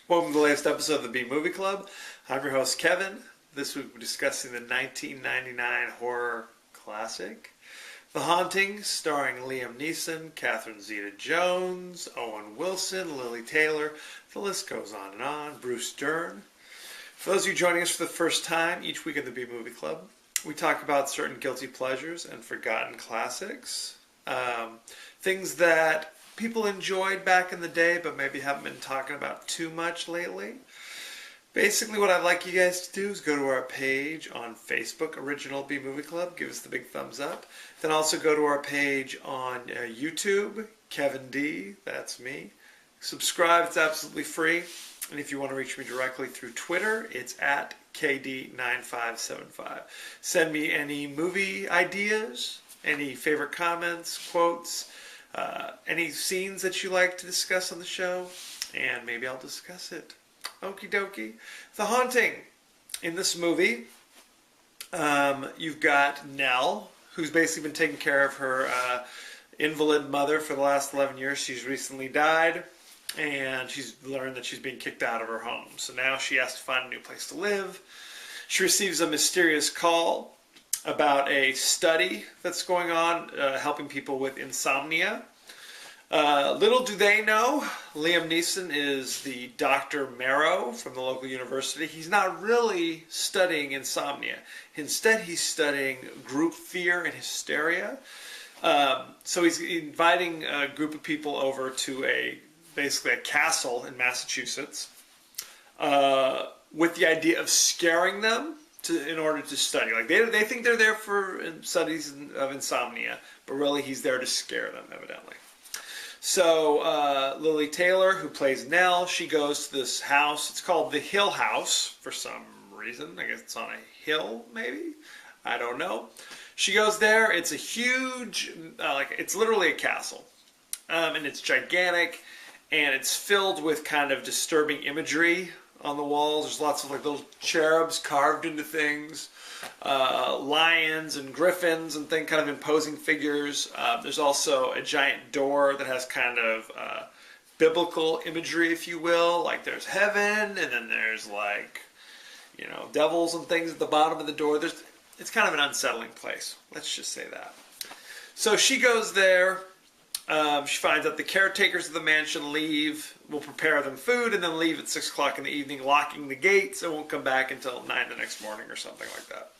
Welcome to the latest episode of the B Movie Club. I'm your host, Kevin. This week we're discussing the 1999 horror classic, The Haunting, starring Liam Neeson, Catherine Zeta-Jones, Owen Wilson, Lily Taylor. The list goes on and on. Bruce Dern. For those of you joining us for the first time, each week at the B Movie Club, we talk about certain guilty pleasures and forgotten classics. Things that people enjoyed back in the day, but maybe haven't been talking about too much lately. Basically, what I'd like you guys to do is go to our page on Facebook, Original B Movie Club. Give us the big thumbs up. Then also go to our page on YouTube, Kevin D. That's me. Subscribe. It's absolutely free. And if you want to reach me directly through Twitter, it's at KD9575. Send me any movie ideas, any favorite comments, quotes, any scenes that you like to discuss on the show, and maybe I'll discuss it. Okie dokie. The Haunting. In this movie, you've got Nell, who's basically been taking care of her invalid mother for the last 11 years. She's recently died, and she's learned that she's being kicked out of her home. So now she has to find a new place to live. She receives a mysterious call about a study that's going on helping people with insomnia. Little do they know, Liam Neeson is the Dr. Marrow from the local university. He's not really studying insomnia. Instead, he's studying group fear and hysteria. So he's inviting a group of people over to basically a castle in Massachusetts with the idea of scaring them in order to study. Like they think they're there for studies of insomnia, but really he's there to scare them, evidently. So Lily Taylor, who plays Nell, she goes to this house. It's called the Hill House for some reason. I guess it's on a hill, maybe? I don't know. She goes there. It's a huge, it's literally a castle. And it's gigantic, and it's filled with kind of disturbing imagery on the walls. There's lots of like little cherubs carved into things, lions and griffins and kind of imposing figures. There's also a giant door that has kind of biblical imagery, if you will. Like there's heaven, and then there's devils and things at the bottom of the door. It's kind of an unsettling place. Let's just say that. So she goes there. She finds out the caretakers of the mansion will prepare them food, and then leave at 6 o'clock in the evening, locking the gates, and won't come back until 9 the next morning or something like that.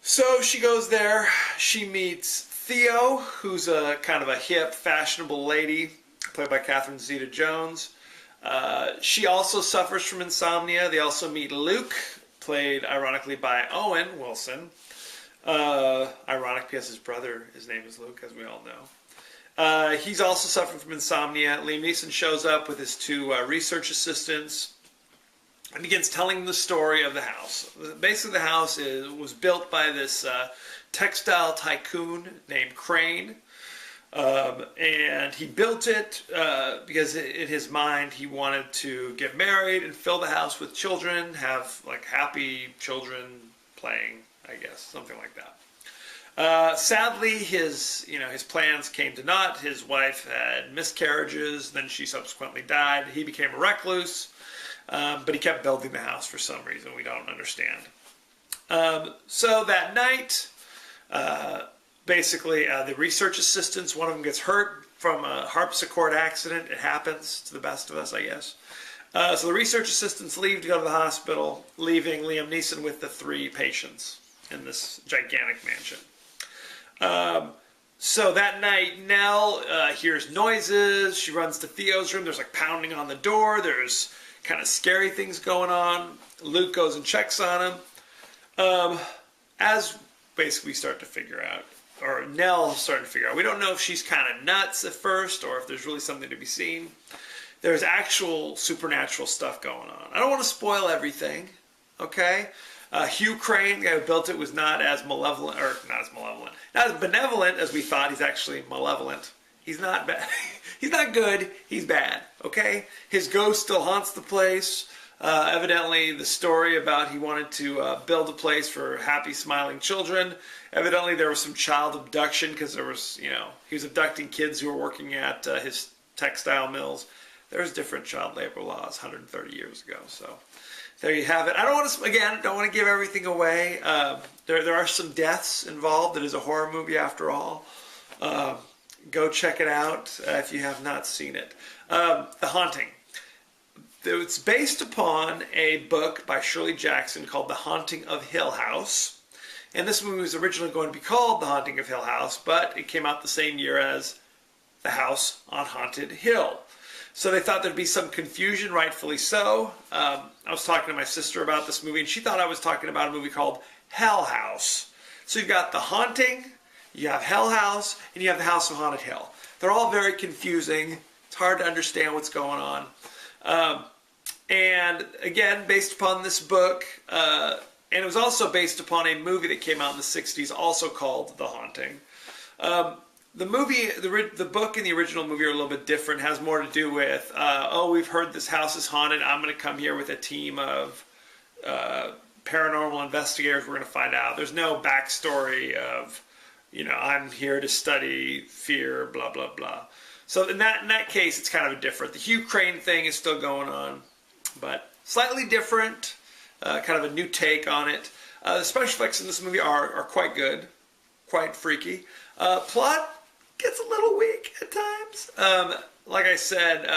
So she goes there. She meets Theo, who's a kind of a hip, fashionable lady, played by Catherine Zeta-Jones. She also suffers from insomnia. They also meet Luke, played ironically by Owen Wilson. Ironic because his name is Luke, as we all know. He's also suffering from insomnia. Liam Neeson shows up with his two research assistants and begins telling the story of the house. Basically, the house was built by this textile tycoon named Crane. And he built it because in his mind he wanted to get married and fill the house with children, have happy children playing, I guess, something like that. Sadly, his plans came to naught. His wife had miscarriages, then she subsequently died. He became a recluse, but he kept building the house for some reason we don't understand. So that night, the research assistants, one of them gets hurt from a harpsichord accident. It happens to the best of us, I guess. So the research assistants leave to go to the hospital, leaving Liam Neeson with the 3 patients in this gigantic mansion. So that night, Nell hears noises. She runs to Theo's room. There's pounding on the door. There's kind of scary things going on. Luke goes and checks on him. As basically we start to figure out, or Nell starting to figure out. We don't know if she's kind of nuts at first or if there's really something to be seen. There's actual supernatural stuff going on. I don't want to spoil everything, okay? Hugh Crane, the guy who built it, was not as benevolent as we thought. He's actually malevolent. He's not bad. He's not good. He's bad, okay? His ghost still haunts the place. Evidently, the story about he wanted to build a place for happy, smiling children. Evidently, there was some child abduction because there was, he was abducting kids who were working at his textile mills. There's different child labor laws 130 years ago. So there you have it. I don't want to give everything away. There are some deaths involved. It is a horror movie after all. Go check it out if you have not seen it. The Haunting. It's based upon a book by Shirley Jackson called The Haunting of Hill House. And this movie was originally going to be called The Haunting of Hill House, but it came out the same year as The House on Haunted Hill. So they thought there'd be some confusion, rightfully so. I was talking to my sister about this movie, and she thought I was talking about a movie called Hell House. So you've got The Haunting, you have Hell House, and you have The House on Haunted Hill. They're all very confusing. It's hard to understand what's going on. And again, based upon this book, and it was also based upon a movie that came out in the 60s, also called The Haunting. The movie, the book and the original movie are a little bit different. It has more to do with, we've heard this house is haunted. I'm going to come here with a team of paranormal investigators. We're going to find out. There's no backstory of, I'm here to study fear, blah, blah, blah. So in that case, it's kind of different. The Hugh Crane thing is still going on, but slightly different, kind of a new take on it. The special effects in this movie are quite good, quite freaky. Plot gets a little weak at times. Like I said,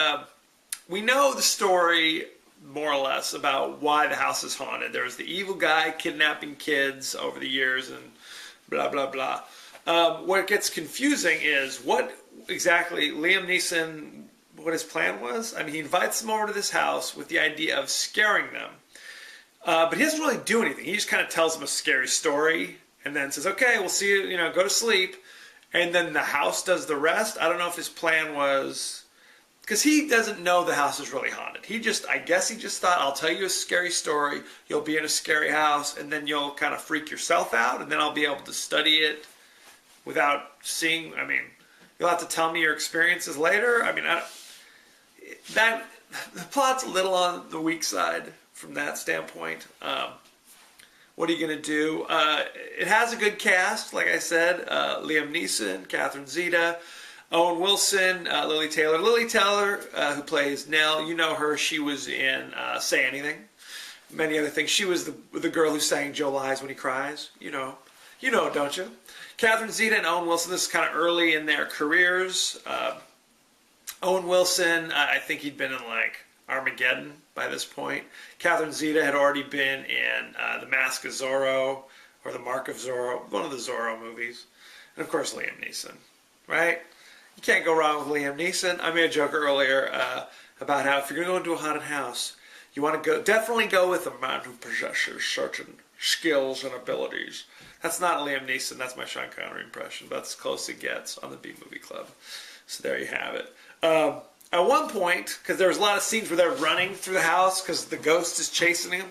we know the story more or less about why the house is haunted. There's the evil guy kidnapping kids over the years and blah, blah, blah. What gets confusing is what exactly Liam Neeson, what his plan was. I mean, he invites them over to this house with the idea of scaring them. But he doesn't really do anything. He just kind of tells them a scary story and then says, okay, we'll see you, go to sleep. And then the house does the rest. I don't know if his plan was, because he doesn't know the house is really haunted. I guess he just thought, I'll tell you a scary story, you'll be in a scary house, and then you'll kind of freak yourself out, and then I'll be able to study it without seeing, you'll have to tell me your experiences later. The plot's a little on the weak side from that standpoint. What are you going to do? It has a good cast, like I said. Liam Neeson, Catherine Zeta, Owen Wilson, Lily Taylor. Lily Taylor, who plays Nell, you know her. She was in Say Anything. Many other things. She was the girl who sang Joe Lies When He Cries. You know, don't you? Catherine Zeta and Owen Wilson, this is kind of early in their careers. Owen Wilson, I think he'd been in Armageddon by this point. Catherine Zeta had already been in The Mask of Zorro, or The Mark of Zorro, one of the Zorro movies. And of course Liam Neeson, right? You can't go wrong with Liam Neeson. I made a joke earlier about how if you're going to go into a haunted house, you want to definitely go with a man who possesses certain skills and abilities. That's not Liam Neeson, that's my Sean Connery impression, but that's as close as it gets on the B-Movie Club. So there you have it. At one point, because there was a lot of scenes where they're running through the house because the ghost is chasing him,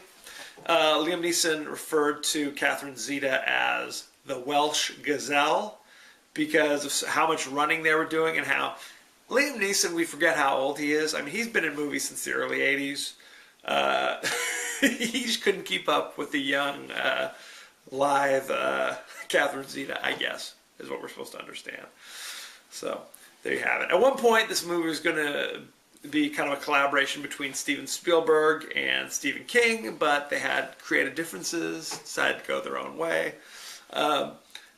Liam Neeson referred to Catherine Zeta as the Welsh Gazelle because of how much running they were doing and how Liam Neeson, we forget how old he is. He's been in movies since the early 80s. He just couldn't keep up with the young, live Catherine Zeta, I guess, is what we're supposed to understand. So there you have it. At one point, this movie was going to be kind of a collaboration between Steven Spielberg and Stephen King, but they had creative differences, decided to go their own way.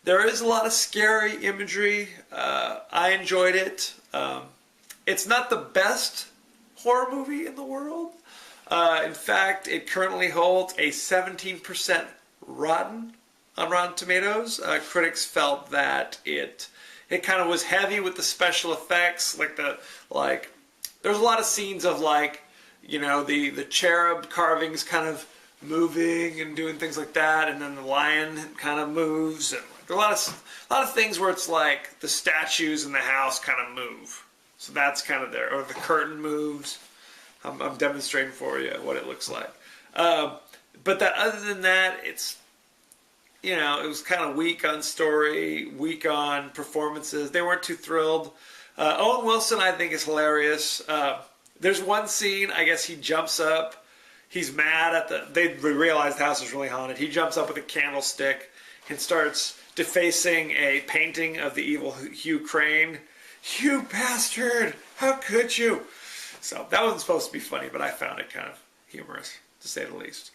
There is a lot of scary imagery. I enjoyed it. It's not the best horror movie in the world. In fact, it currently holds a 17% rotten on Rotten Tomatoes. Critics felt that it kind of was heavy with the special effects, there's a lot of scenes of the cherub carvings kind of moving and doing things like that, and then the lion kind of moves, and There are a lot of things where it's like the statues in the house kind of move. So that's kind of there. Or the curtain moves. I'm demonstrating for you what it looks like. But other than that, it's, you know, it was kind of weak on story, weak on performances. They weren't too thrilled. Owen Wilson, I think, is hilarious. There's one scene, I guess he jumps up. He's mad at they realize the house is really haunted. He jumps up with a candlestick and starts defacing a painting of the evil Hugh Crane. You bastard! How could you? So that wasn't supposed to be funny, but I found it kind of humorous, to say the least.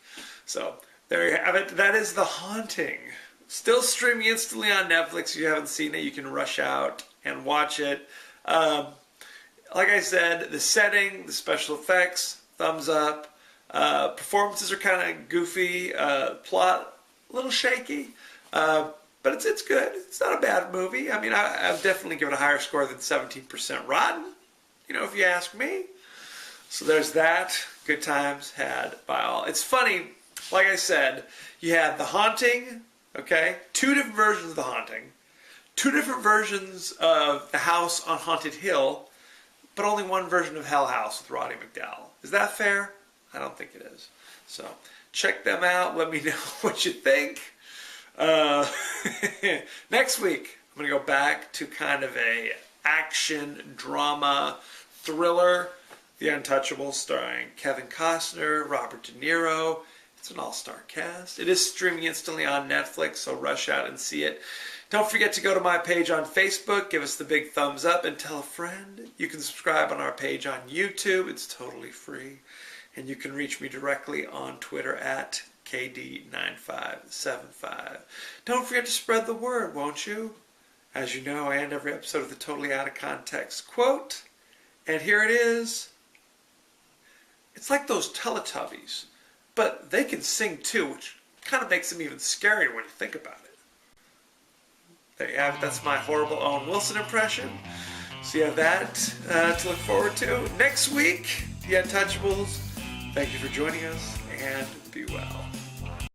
So there you have it. That is The Haunting. Still streaming instantly on Netflix. If you haven't seen it, you can rush out and watch it. Like I said, the setting, the special effects, thumbs up. Performances are kind of goofy. Plot, a little shaky. But it's good. It's not a bad movie. I mean, I'd definitely give it a higher score than 17% rotten, you know, if you ask me. So there's that. Good times had by all. It's funny, like I said, you had The Haunting, okay? 2 different versions of The Haunting. 2 different versions of The House on Haunted Hill, but only one version of Hell House with Roddy McDowall. Is that fair? I don't think it is. So check them out. Let me know what you think. Next week, I'm going to go back to kind of a action, drama, thriller, The Untouchables, starring Kevin Costner, Robert De Niro. It's an all-star cast. It is streaming instantly on Netflix, so rush out and see it. Don't forget to go to my page on Facebook, give us the big thumbs up, and tell a friend. You can subscribe on our page on YouTube. It's totally free. And you can reach me directly on Twitter at KD9575. Don't forget to spread the word, won't you? As you know, I end every episode with a totally out of context quote. And here it is. It's like those Teletubbies, but they can sing too, which kind of makes them even scarier when you think about it. There you have it. That's my horrible Owen Wilson impression. So you have that to look forward to. Next week, The Untouchables. Thank you for joining us, and be well.